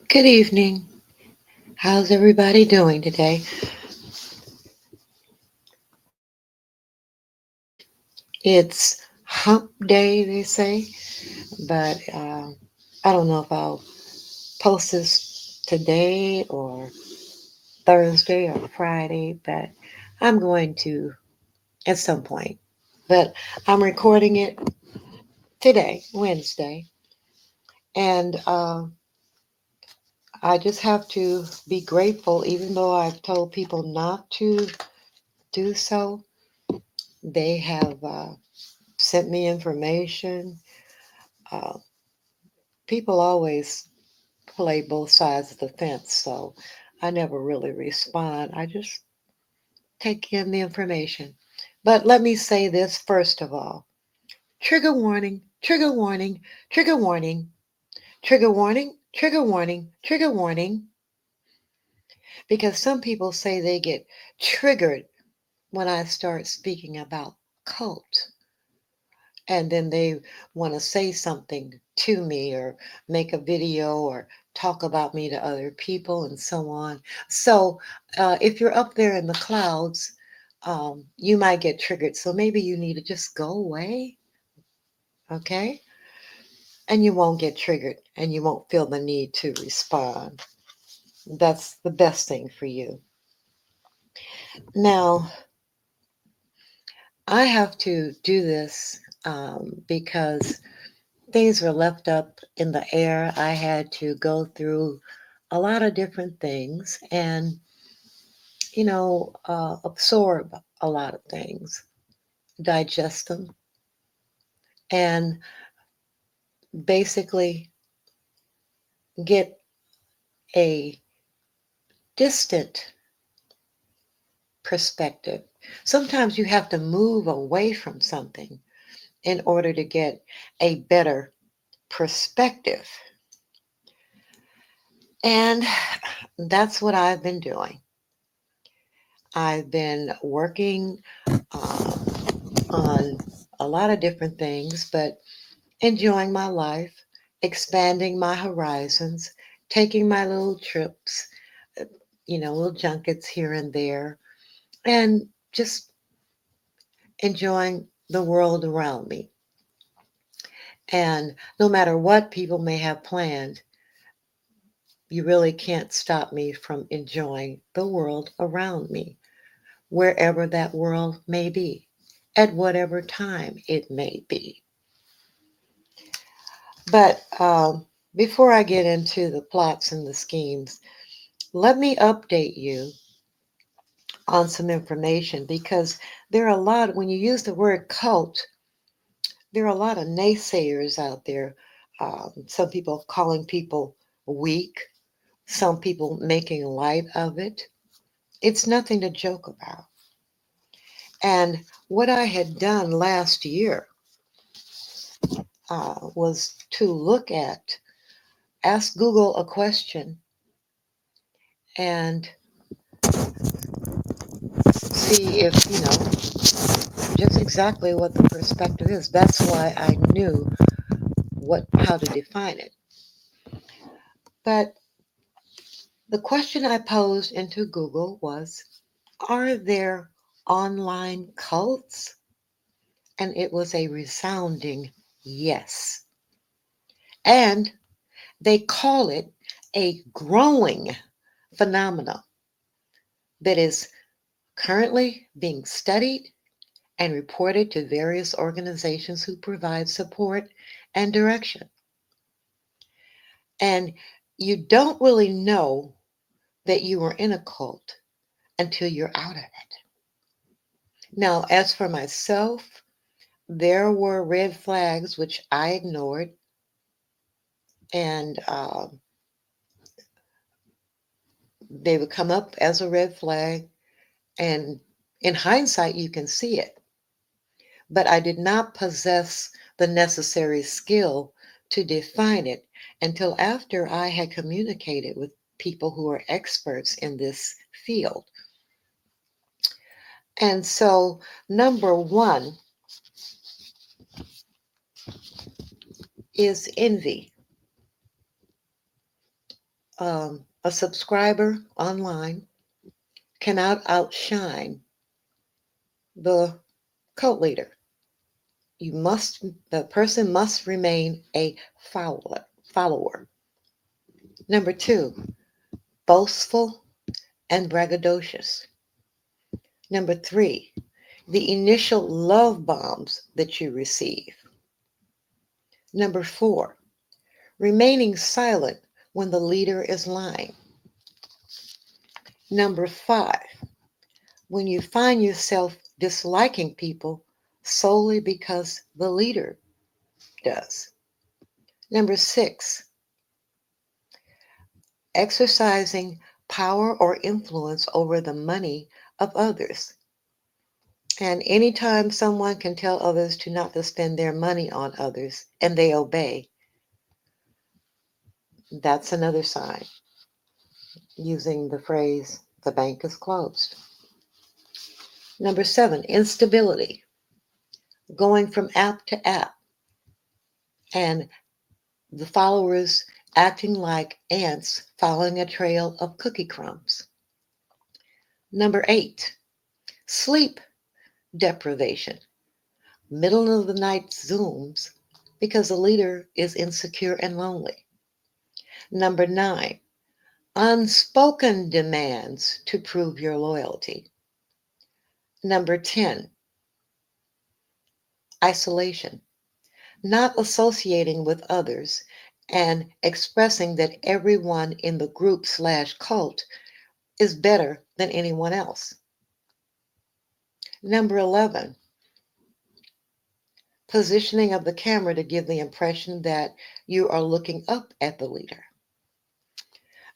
Good evening. How's everybody doing today? It's hump day, they say, but I don't know if I'll post this today or Thursday or Friday, but I'm going to at some point. But I'm recording it today, Wednesday, and I just have to be grateful, even though I've told people not to do so. They have sent me information. Uh, People always play both sides of the fence, so I never really respond. I just take in the information. But let me say this first of all: trigger warning, trigger warning, trigger warning, trigger warning, trigger warning, trigger warning, because some people say they get triggered when I start speaking about cults. And then they want to say something to me or make a video or talk about me to other people and so on. So if you're up there in the clouds, you might get triggered. So maybe you need to just go away, okay? And you won't get triggered and you won't feel the need to respond. That's the best thing for you. Now, I have to do this because things were left up in the air. I had to go through a lot of different things and, absorb a lot of things, digest them, and basically get a distant perspective. Sometimes you have to move away from something in order to get a better perspective. And that's what I've been doing. I've been working uh, on a lot of different things, but enjoying my life, expanding my horizons, taking my little trips, uh, little junkets here and there, and just enjoying the world around me. And no matter what people may have planned, you really can't stop me from enjoying the world around me, wherever that world may be, at whatever time it may be. But before I get into the plots and the schemes, let me update you on some information because there are a lot, when you use the word cult, there are a lot of naysayers out there. Some people calling people weak, some people making light of it. It's nothing to joke about. And what I had done last year was to look at, ask Google a question and see if, just exactly what the perspective is. That's why I knew how to define it. But the question I posed into Google was, are there online cults? And it was a resounding yes. And they call it a growing phenomena that is currently being studied and reported to various organizations who provide support and direction. And you don't really know that you are in a cult until you're out of it. Now, as for myself, there were red flags which I ignored, and they would come up as a red flag. And in hindsight, you can see it. But I did not possess the necessary skill to define it until after I had communicated with people who are experts in this field. And so, number one is envy. a subscriber online cannot outshine the cult leader. The person must remain a follower. Number two, boastful and braggadocious. Number three, the initial love bombs that you receive. Number four, remaining silent when the leader is lying. Number five, when you find yourself disliking people solely because the leader does. Number six, exercising power or influence over the money of others. And anytime someone can tell others to not to spend their money on others and they obey, that's another sign, using the phrase, the bank is closed. Number seven, instability, going from app to app, and the followers acting like ants following a trail of cookie crumbs. Number eight, sleep deprivation, middle of the night Zooms because the leader is insecure and lonely. Number nine, unspoken demands to prove your loyalty. Number 10, isolation, not associating with others and expressing that everyone in the group/cult is better than anyone else. Number 11, positioning of the camera to give the impression that you are looking up at the leader.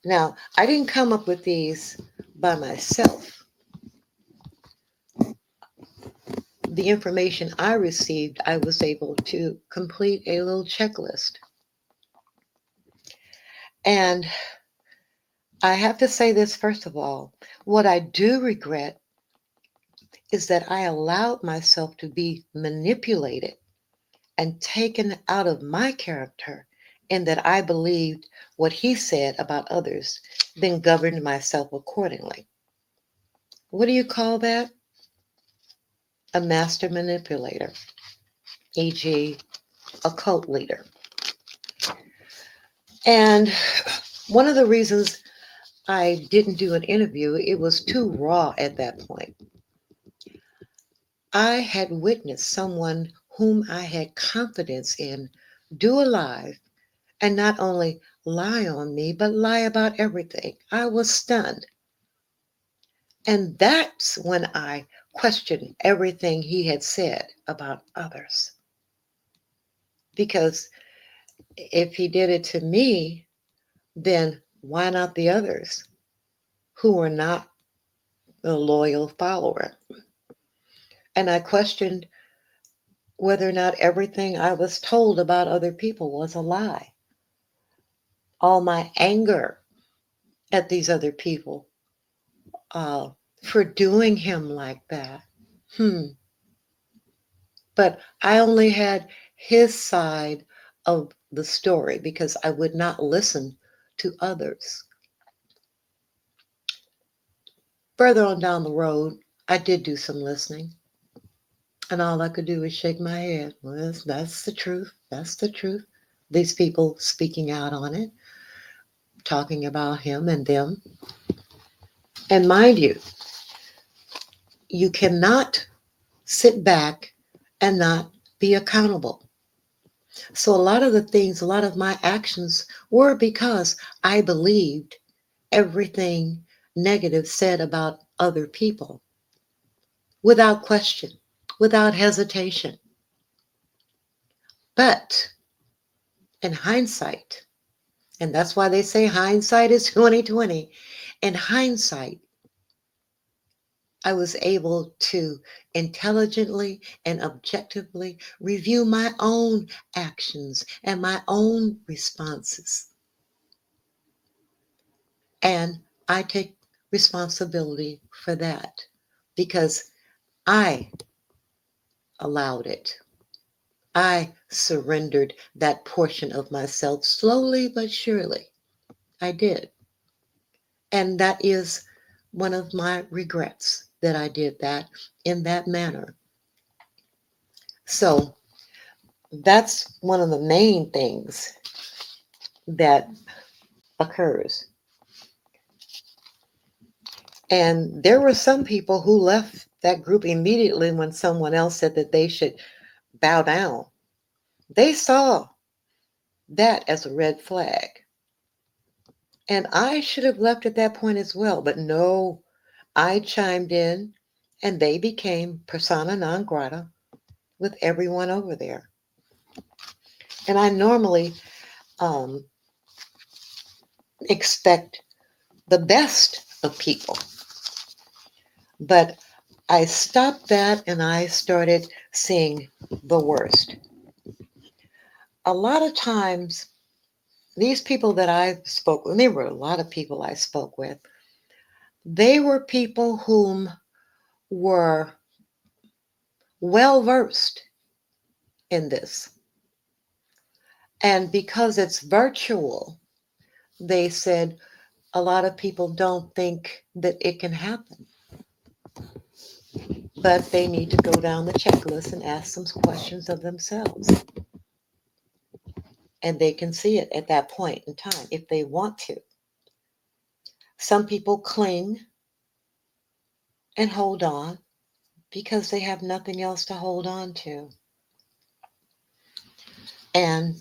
Now, I didn't come up with these by myself. The information I received, I was able to complete a little checklist. And I have to say this first of all, what I do regret is that I allowed myself to be manipulated and taken out of my character, and that I believed what he said about others, then governed myself accordingly. What do you call that? A master manipulator, e.g., a cult leader. And one of the reasons I didn't do an interview, it was too raw at that point. I had witnessed someone whom I had confidence in do a live and not only lie on me, but lie about everything. I was stunned. And that's when I questioned everything he had said about others. Because if he did it to me, then why not the others who were not a loyal follower? And I questioned whether or not everything I was told about other people was a lie. All my anger at these other people uh, for doing him like that. But I only had his side of the story because I would not listen to others. Further on down the road, I did do some listening. And all I could do was shake my head. Well, that's the truth. That's the truth. These people speaking out on it, talking about him and them. And mind you, you cannot sit back and not be accountable. So a lot of the things, a lot of my actions were because I believed everything negative said about other people without question, without hesitation. But in hindsight, and that's why they say hindsight is 2020. In hindsight, I was able to intelligently and objectively review my own actions and my own responses. And I take responsibility for that because I allowed it. I surrendered that portion of myself slowly but surely. I did. And that is one of my regrets that I did that in that manner. So that's one of the main things that occurs. And there were some people who left that group immediately when someone else said that they should bow down. They saw that as a red flag. And I should have left at that point as well. But no, I chimed in and they became persona non grata with everyone over there. And I normally um, expect the best of people. But I stopped that and I started seeing the worst. A lot of times, these people that I spoke with, there were a lot of people I spoke with, they were people whom were well versed in this. And because it's virtual, they said a lot of people don't think that it can happen. But they need to go down the checklist and ask some questions of themselves. And they can see it at that point in time if they want to. Some people cling and hold on because they have nothing else to hold on to. And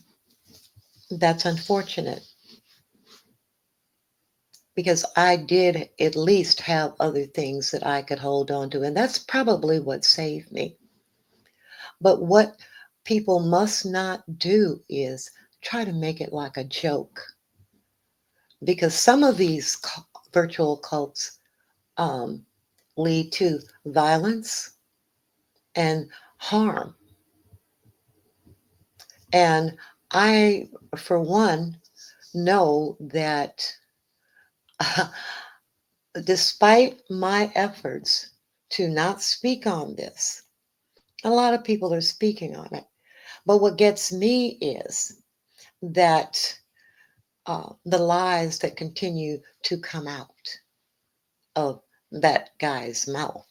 that's unfortunate because I did at least have other things that I could hold on to. And that's probably what saved me. But what people must not do is try to make it like a joke because some of these virtual cults um, lead to violence and harm. And I, for one, know that despite my efforts to not speak on this, a lot of people are speaking on it. But what gets me is that the lies that continue to come out of that guy's mouth.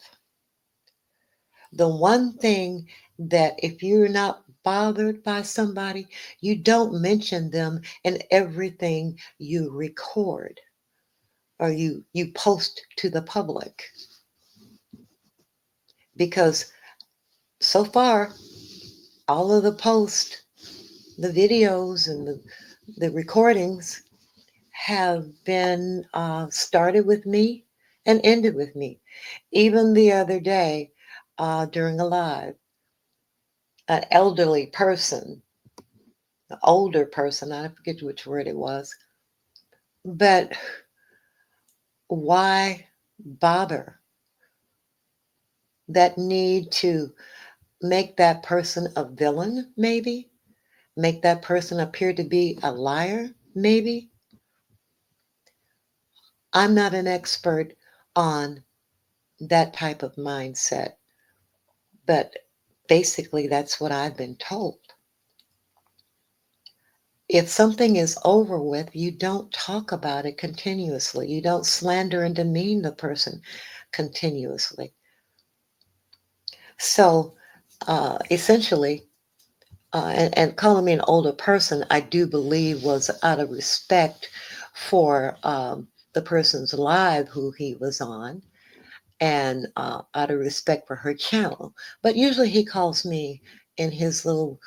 The one thing that if you're not bothered by somebody, you don't mention them in everything you record or you post to the public. Because so far, all of the posts, the videos, and the recordings have been started with me and ended with me. Even the other day, during a live, an elderly person, an older person, I forget which word it was, but why bother that need to make that person a villain, maybe? Make that person appear to be a liar, maybe? I'm not an expert on that type of mindset, but basically that's what I've been told. If something is over with, you don't talk about it continuously. You don't slander and demean the person continuously. So essentially, and calling me an older person, I do believe was out of respect for the person's live who he was on and out of respect for her channel. But usually he calls me in his little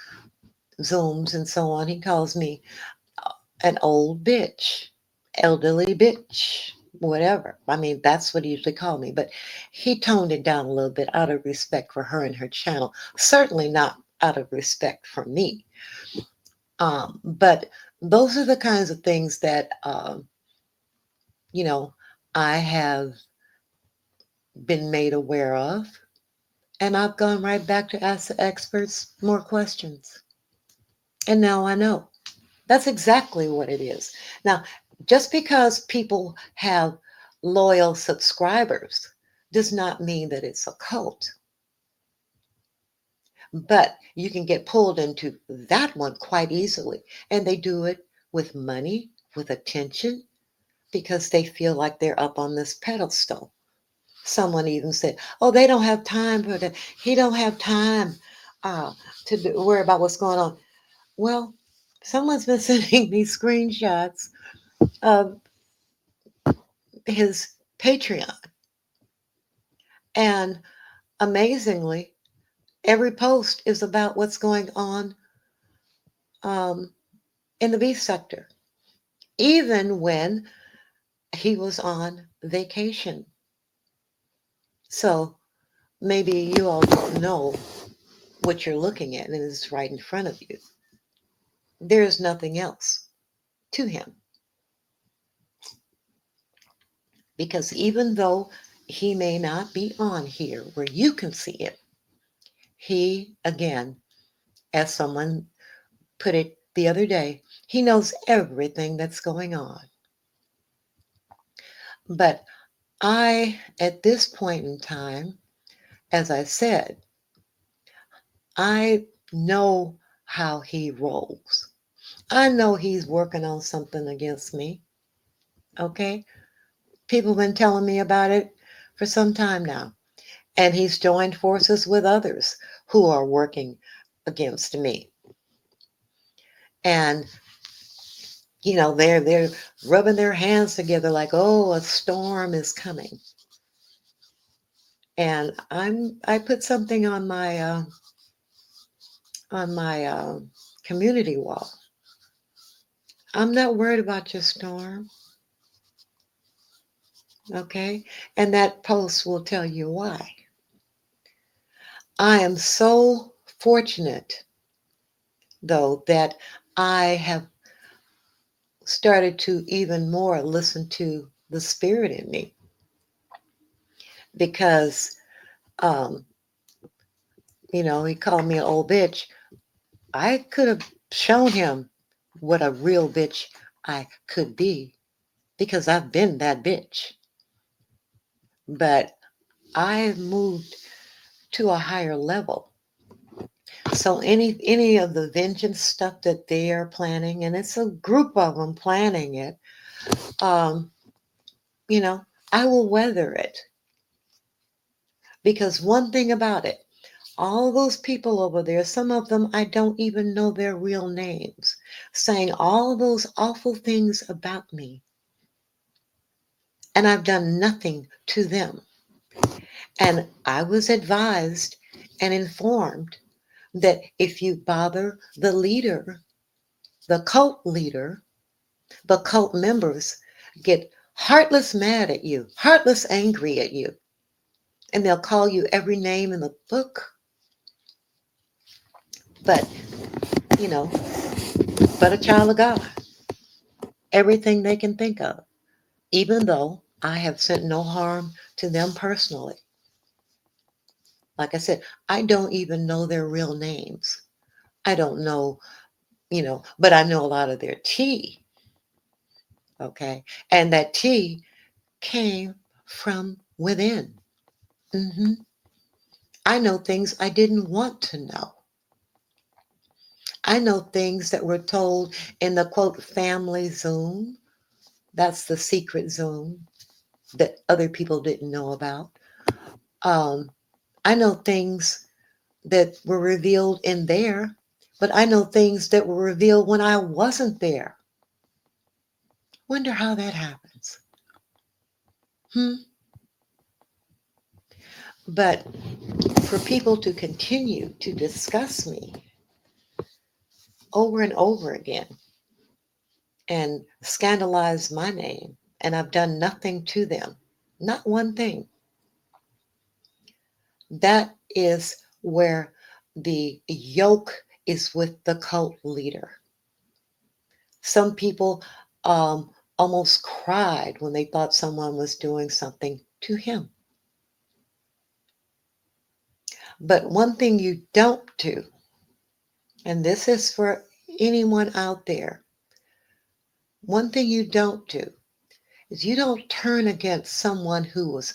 Zooms and so on, he calls me an old bitch, elderly bitch, whatever. I mean, that's what he usually called me. But he toned it down a little bit out of respect for her and her channel. Certainly not out of respect for me. But those are the kinds of things that, you know, I have been made aware of. And I've gone right back to ask the experts more questions. And now I know. That's exactly what it is. Now, just because people have loyal subscribers does not mean that it's a cult. But you can get pulled into that one quite easily. And they do it with money, with attention, because they feel like they're up on this pedestal. Someone even said, "Oh, they don't have time for that. He don't have time uh, worry about what's going on." Well, someone's been sending me screenshots of his Patreon, and amazingly, every post is about what's going on um, in the beef sector, even when he was on vacation. So maybe you all don't know what you're looking at, and it's right in front of you. There is nothing else to him, because even though he may not be on here where you can see it, he, again, as someone put it the other day, he knows everything that's going on. But at this point in time, as I said, I know how he rolls. I know he's working on something against me. Okay? People have been telling me about it for some time now. And he's joined forces with others who are working against me. And they're rubbing their hands together like, oh, a storm is coming. And I put something on my community wall. I'm not worried about your storm, okay? And that post will tell you why. I am so fortunate, though, that I have started to even more listen to the spirit in me, because um, he called me an old bitch. I could have shown him what a real bitch I could be, because I've been that bitch. But I've moved to a higher level. So any of the vengeance stuff that they are planning, and it's a group of them planning it, um, you know, I will weather it. Because one thing about it, all those people over there, some of them I don't even know their real names, saying all those awful things about me, and I've done nothing to them. And I was advised and informed that if you bother the leader, the cult leader, the cult members get heartless mad at you, heartless angry at you, and they'll call you every name in the book. But, you know, but a child of God, everything they can think of, even though I have sent no harm to them personally. Like I said, I don't even know their real names. I don't know, but I know a lot of their tea. Okay. And that tea came from within. hmm I know things I didn't want to know. I know things that were told in the quote family Zoom. That's the secret Zoom that other people didn't know about. Um, I know things that were revealed in there, but I know things that were revealed when I wasn't there. Wonder how that happens. Hmm? But for people to continue to discuss me over and over again and scandalize my name, and I've done nothing to them, not one thing, that is where the yoke is with the cult leader. Some people almost cried when they thought someone was doing something to him. But one thing you don't do, and this is for anyone out there, one thing you don't do is you don't turn against someone who was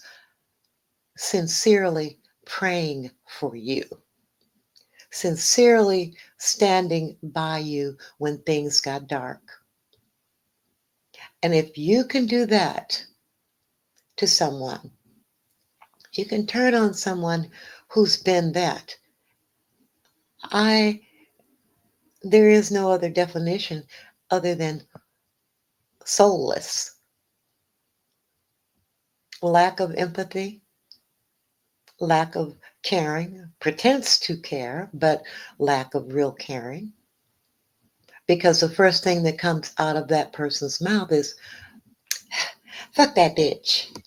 sincerely praying for you, sincerely standing by you when things got dark. And if you can do that to someone, you can turn on someone who's been that. I There is no other definition other than soulless, lack of empathy, lack of caring, pretense to care, but lack of real caring. Because the first thing that comes out of that person's mouth is, fuck that bitch,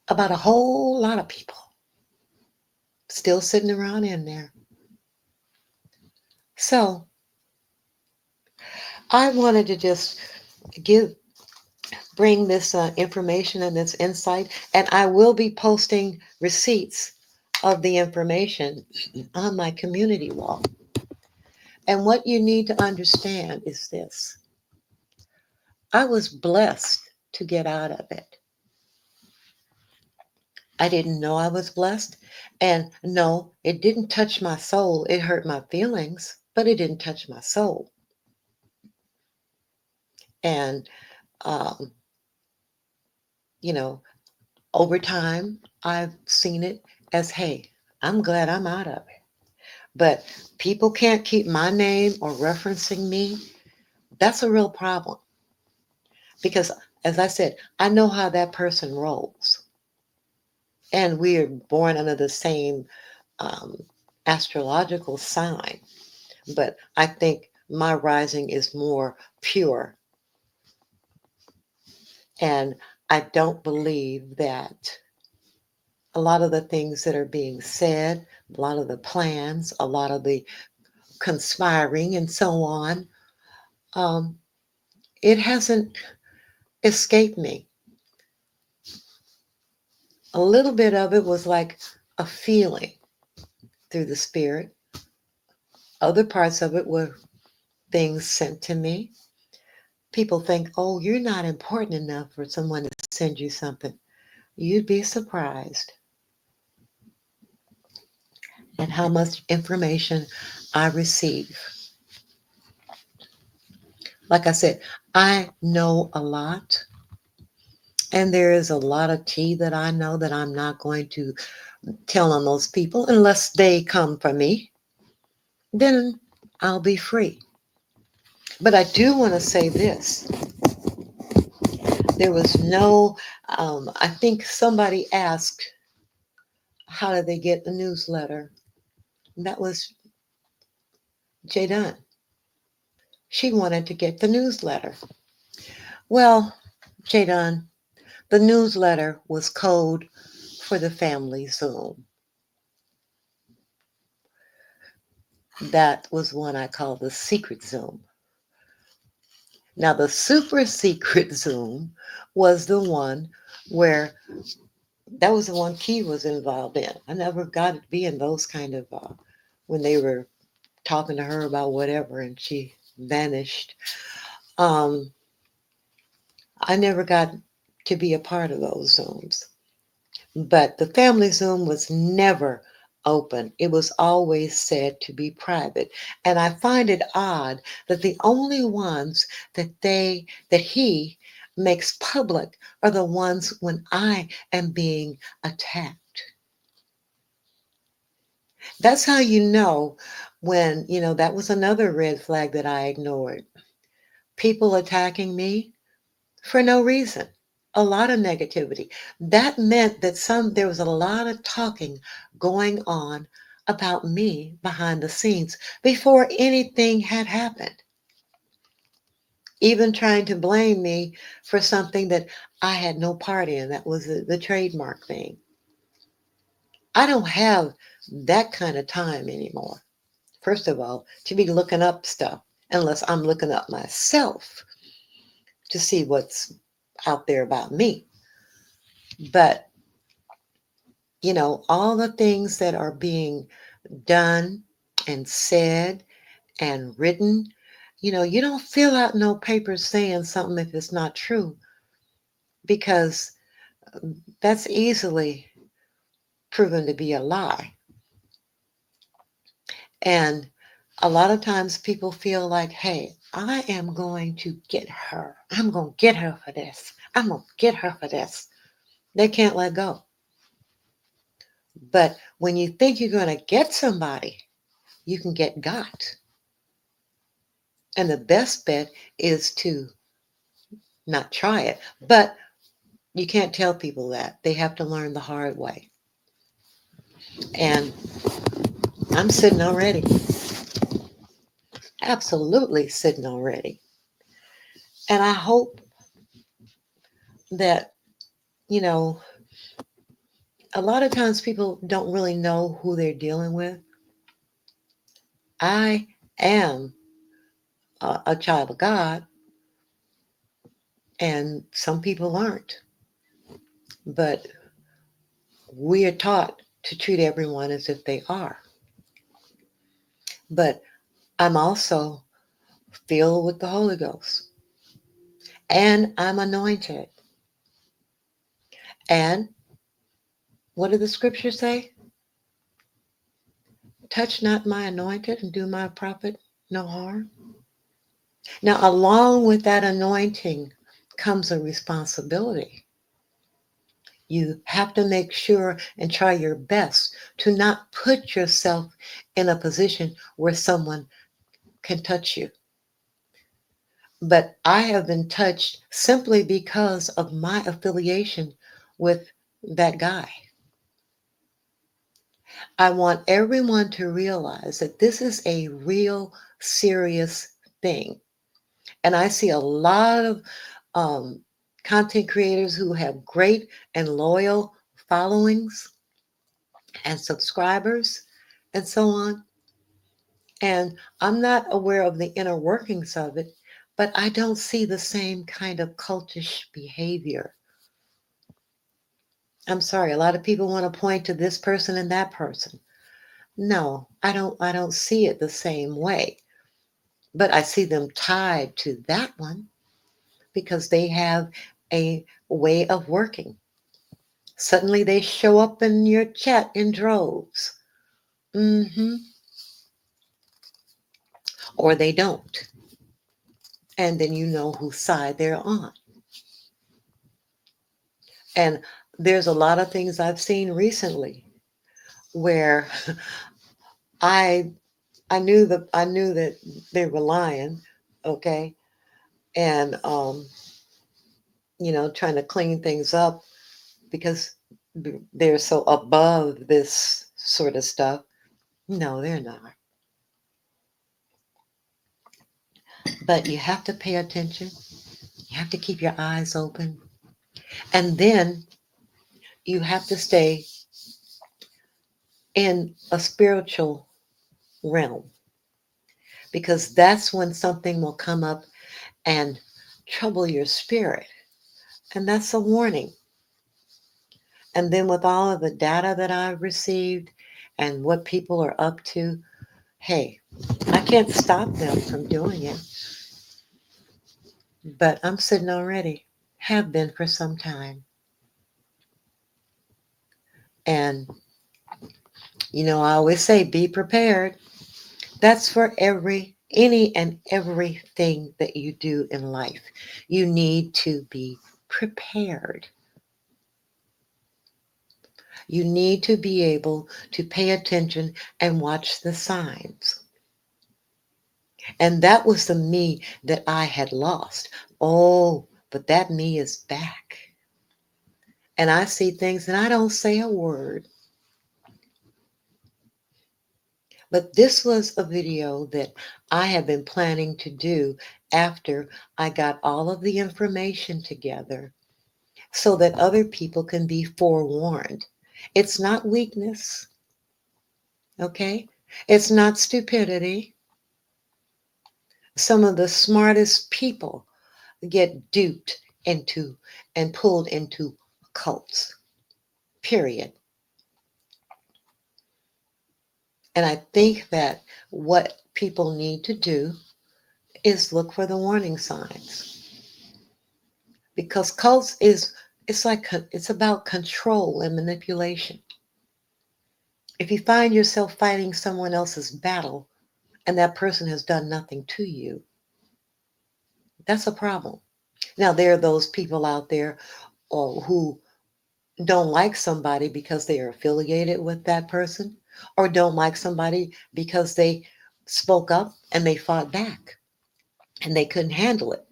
about a whole lot of people still sitting around in there. So I wanted to just give bring this information and this insight, and I will be posting receipts of the information on my community wall. And what you need to understand is this: I was blessed to get out of it. I didn't know I was blessed. And no, it didn't touch my soul. It hurt my feelings, but it didn't touch my soul. And, um, you know, over time, I've seen it as, hey, I'm glad I'm out of it. But people can't keep my name or referencing me. That's a real problem. Because, as I said, I know how that person rolls. And we are born under the same um, astrological sign. But I think my rising is more pure. And I don't believe that a lot of the things that are being said, a lot of the plans, a lot of the conspiring, and so on, um, it hasn't escaped me. A little bit of it was like a feeling through the spirit. Other parts of it were things sent to me. People think, oh, you're not important enough for someone to send you something. You'd be surprised at how much information I receive. Like I said, I know a lot, and there is a lot of tea that I know that I'm not going to tell on those people unless they come for me. Then I'll be free. But I do want to say this: there was no, I think somebody asked, how did they get the newsletter? And that was Jay Dunn. She wanted to get the newsletter. Well, Jay Dunn, the newsletter was code for the family Zoom. That was one I call the secret Zoom. Now, the super secret Zoom was the one where that was the one Key was involved in. I never got to be in those kind of, when they were talking to her about whatever and she vanished. Um, I never got to be a part of those Zooms. But the family Zoom was never open. It was always said to be private. And I find it odd that the only ones that he makes public are the ones when I am being attacked. That's how you know when, that was another red flag that I ignored. People attacking me for no reason. A lot of negativity. That meant that there was a lot of talking going on about me behind the scenes before anything had happened. Even trying to blame me for something that I had no part in. That was the trademark thing. I don't have that kind of time anymore. First of all, to be looking up stuff, unless I'm looking up myself to see what's out there about me. But all the things that are being done and said and written, you don't fill out no papers saying something if it's not true, because that's easily proven to be a lie. And a lot of times people feel like, hey, I am going to get her. I'm going to get her for this. I'm going to get her for this. They can't let go. But when you think you're going to get somebody, you can get got. And the best bet is to not try it. But you can't tell people that. They have to learn the hard way. And I'm sitting already. Absolutely sitting already. And I hope that, you know, a lot of times people don't really know who they're dealing with. I am a child of God, and some people aren't. But we are taught to treat everyone as if they are. But I'm also filled with the Holy Ghost, and I'm anointed. And what did the scripture say? Touch not my anointed and do my prophet no harm. Now, along with that anointing comes a responsibility. You have to make sure and try your best to not put yourself in a position where someone can touch you. But I have been touched simply because of my affiliation with that guy. I want everyone to realize that this is a real serious thing. And I see a lot of um, content creators who have great and loyal followings and subscribers and so on. And I'm not aware of the inner workings of it, but I don't see the same kind of cultish behavior. I'm sorry, a lot of people want to point to this person and that person. No, I don't see it the same way. But I see them tied to that one because they have a way of working. Suddenly they show up in your chat in droves. hmm Or they don't. And then you know whose side they're on. And there's a lot of things I've seen recently where I I knew that they were lying, okay? And trying to clean things up because they're so above this sort of stuff. No, they're not. But you have to pay attention. You have to keep your eyes open. And then you have to stay in a spiritual realm because that's when something will come up and trouble your spirit. And that's a warning. And then with all of the data that I've received and what people are up to, hey, I can't stop them from doing it. But I'm sitting already, have been for some time. And, I always say be prepared. That's for any and everything that you do in life. You need to be prepared. You need to be able to pay attention and watch the signs. And that was the me that I had lost. Oh, but that me is back. And I see things and I don't say a word. But this was a video that I have been planning to do after I got all of the information together so that other people can be forewarned. It's not weakness, okay? It's not stupidity. Some of the smartest people get duped into and pulled into cults, period. And I think that what people need to do is look for the warning signs because cults is it's about control and manipulation. If you find yourself fighting someone else's battle and that person has done nothing to you, That's a problem. Now, there are those people out there who don't like somebody because they are affiliated with that person, or don't like somebody because they spoke up and they fought back and they couldn't handle it.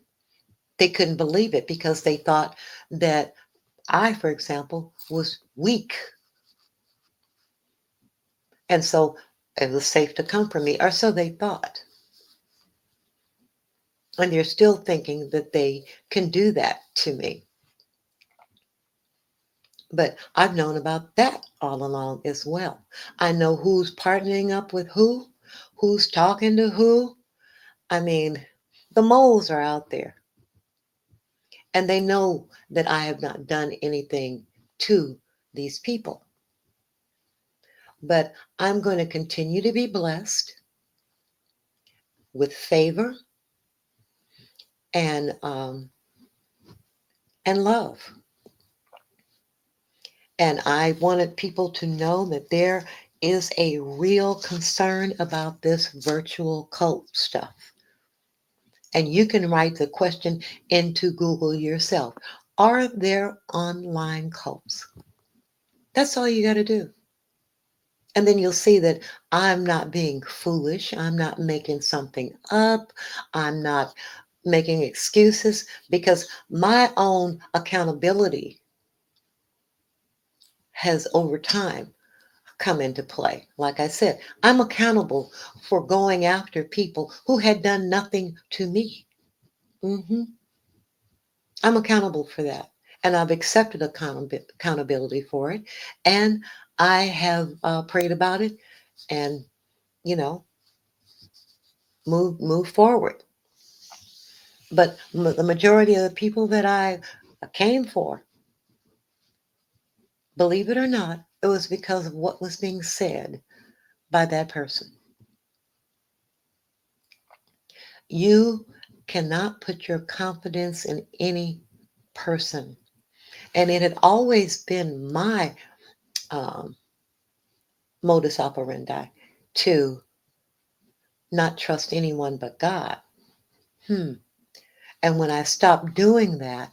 They couldn't believe it because they thought that I, for example, was weak. And so it was safe to come for me, or so they thought. And they're still thinking that they can do that to me. But I've known about that all along as well. I know who's partnering up with who's talking to who. I mean, the moles are out there, and they know that I have not done anything to these people. But I'm going to continue to be blessed with favor and um, and love. And I wanted people to know that there is a real concern about this virtual cult stuff. And you can write the question into Google yourself. Are there online cults? That's all you got to do. And then you'll see that I'm not being foolish. I'm not making something up. I'm not making excuses, because my own accountability has over time come into play. Like I said, I'm accountable for going after people who had done nothing to me. hmm I'm accountable for that. And I've accepted accountability for it. And I have prayed about it and, you know, move forward. But the majority of the people that I came for, believe it or not, it was because of what was being said by that person. You cannot put your confidence in any person. And it had always been my um, modus operandi to not trust anyone but God. Hmm. And when I stopped doing that,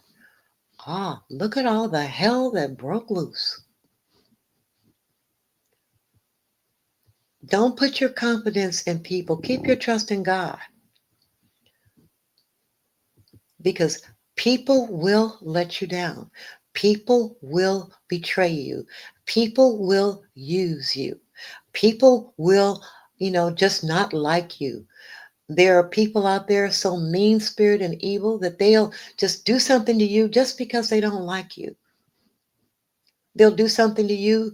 look at all the hell that broke loose. Don't put your confidence in people. Keep your trust in God, because people will let you down. People will betray you. People will use you. People will, just not like you. There are people out there so mean spirit and evil that they'll just do something to you just because they don't like you. They'll do something to you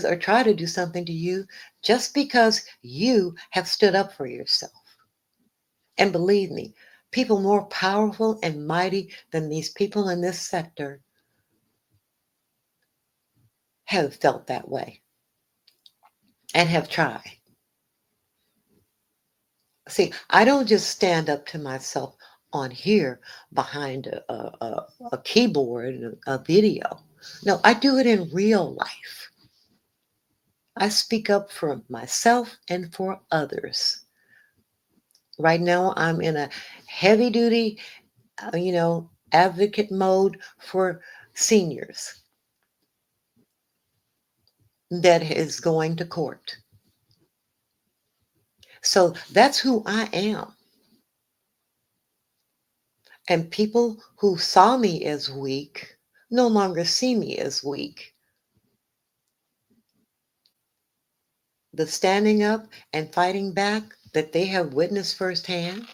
or try to do something to you just because you have stood up for yourself. And believe me, people more powerful and mighty than these people in this sector have felt that way and have tried. See, I don't just stand up to myself on here behind a keyboard and a video. No, I do it in real life. I speak up for myself and for others. Right now, I'm in a heavy duty, advocate mode for seniors that is going to court. So that's who I am. And people who saw me as weak no longer see me as weak. The standing up and fighting back that they have witnessed firsthand,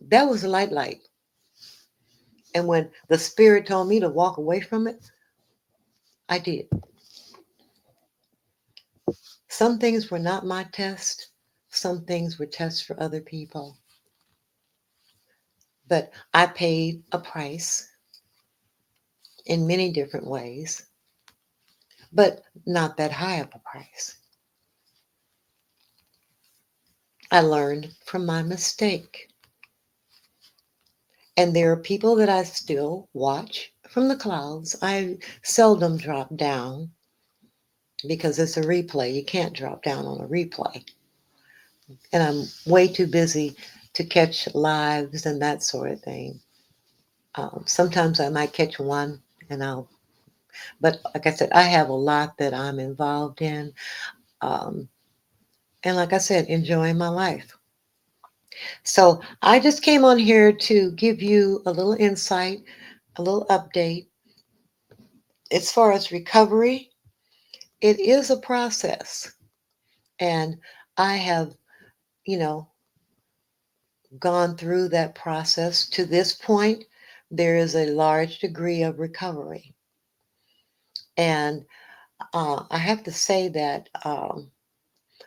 that was a light. And when the Spirit told me to walk away from it, I did. Some things were not my test. Some things were tests for other people. But I paid a price in many different ways, but not that high of a price. I learned from my mistake. And there are people that I still watch from the clouds. I seldom drop down because it's a replay. You can't drop down on a replay. And I'm way too busy to catch lives and that sort of thing. Sometimes I might catch one and but like I said, I have a lot that I'm involved in. Um, and like I said, enjoying my life. So I just came on here to give you a little insight, a little update. As far as recovery, it is a process. And I have, you know, gone through that process. To this point, there is a large degree of recovery. And I have to say that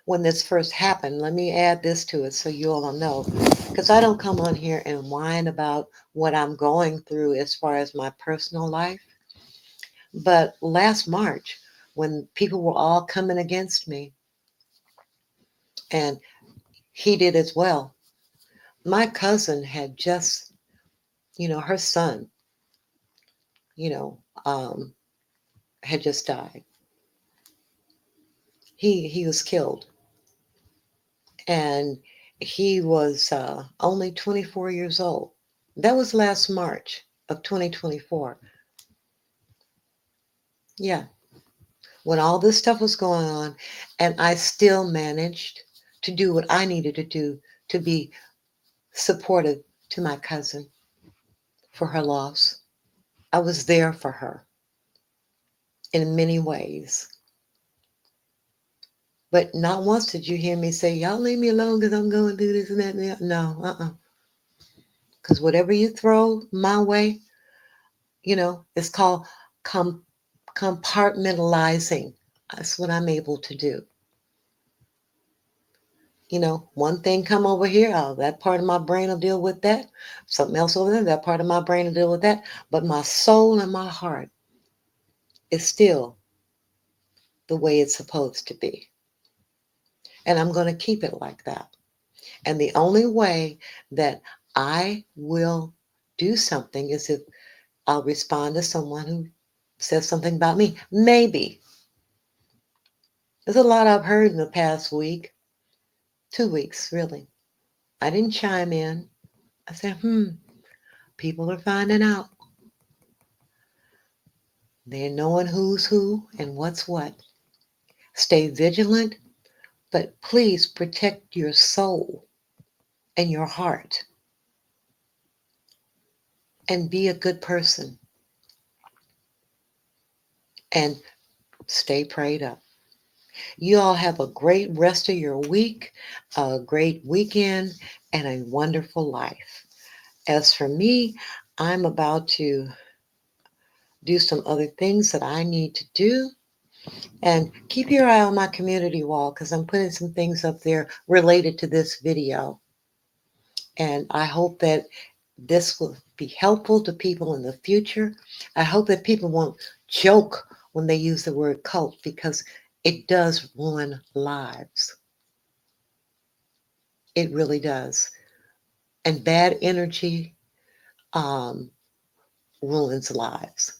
when this first happened, let me add this to it so you all know, because I don't come on here and whine about what I'm going through as far as my personal life. But last March, when people were all coming against me, and he did as well, my cousin had just, her son, you know, um, had just died. He was killed, and he was only 24 years old. That was last March of 2024. Yeah, when all this stuff was going on, and I still managed to do what I needed to do to be supportive to my cousin for her loss. I was there for her in many ways. But not once did you hear me say, y'all leave me alone because I'm going to do this and that and that. No, because whatever you throw my way, it's called com- compartmentalizing. That's what I'm able to do. One thing come over here, oh, that part of my brain will deal with that. Something else over there, that part of my brain will deal with that. But my soul and my heart is still the way it's supposed to be. And I'm going to keep it like that. And the only way that I will do something is if I'll respond to someone who says something about me. Maybe. There's a lot I've heard in the past week, 2 weeks, really. I didn't chime in. I said, people are finding out. They're knowing who's who and what's what. Stay vigilant, but please protect your soul and your heart and be a good person and stay prayed up. You all have a great rest of your week, a great weekend, and a wonderful life. As for me, I'm about to do some other things that I need to do. And keep your eye on my community wall because I'm putting some things up there related to this video. And I hope that this will be helpful to people in the future. I hope that people won't joke when they use the word cult because it does ruin lives. It really does. And bad energy um, ruins lives.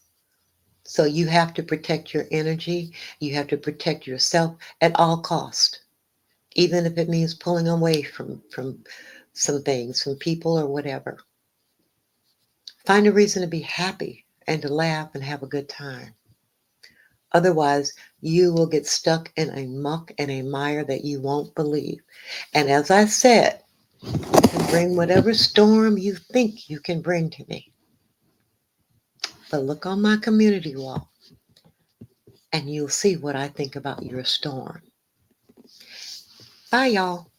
So you have to protect your energy. You have to protect yourself at all cost, even if it means pulling away from some things, from people or whatever. Find a reason to be happy and to laugh and have a good time. Otherwise, you will get stuck in a muck and a mire that you won't believe. And as I said, you can bring whatever storm you think you can bring to me. But look on my community wall and you'll see what I think about your storm. Bye, y'all.